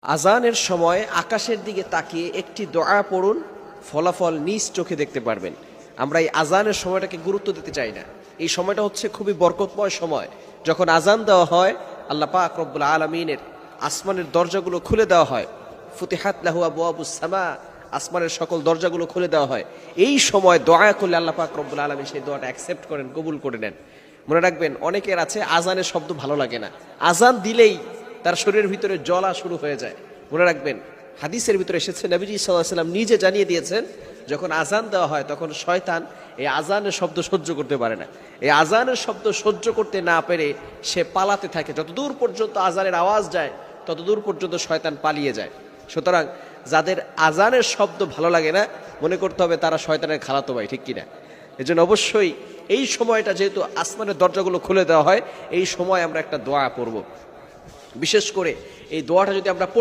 আজানের সময় আকাশের দিকে তাকিয়ে একটি দোয়া পড়ুন, ফলাফল নিজ চোখে দেখতে পারবেন। আমরা এই আজানের সময়টাকে গুরুত্ব দিতে চাই না। এই সময়টা হচ্ছে খুবই বরকতময় সময়। যখন আজান দেওয়া হয়, আল্লাহ পাক রব্বুল আলামিনের আসমানের দরজাগুলো খুলে দেওয়া হয়। ফুতিহাত লাহু আবওয়াবুস সামা, আসমানের সকল দরজাগুলো খুলে দেওয়া হয়। এই সময় দোয়া করলে আল্লাহ পাক রব্বুল আলামিন সেই দোয়াটা অ্যাকসেপ্ট করেন, কবুল করে নেন। মনে রাখবেন, অনেকের আছে আজানের শব্দ ভালো লাগে না, আজান দিলেই তার শরীরের ভিতরে জ্বলা শুরু হয়ে যায়। মনে রাখবেন, হাদিসের ভিতরে এসেছে, নবীজি সাল্লাল্লাহু আলাইহি ওয়াসাল্লাম নিজে জানিয়ে দিয়েছেন, যখন আজান দেওয়া হয় তখন শয়তান এই আজানের শব্দ সহ্য করতে পারে না। এই আজানের শব্দ সহ্য করতে না পেরে সে পালাতে থাকে। যতদূর পর্যন্ত আজানের আওয়াজ যায় ততদূর পর্যন্ত শয়তান পালিয়ে যায়। সুতরাং যাদের আজানের শব্দ ভালো লাগে না, মনে করতে হবে তারা শয়তানের খালাতো ভাই, ঠিক কিনা? এজন্য অবশ্যই এই সময়টা, যেহেতু আসমানের দরজাগুলো খুলে দেওয়া হয়, এই সময় আমরা একটা দোয়া পড়ব। বিশেষ করে এই দোয়াটা যদি আমরা পড়তে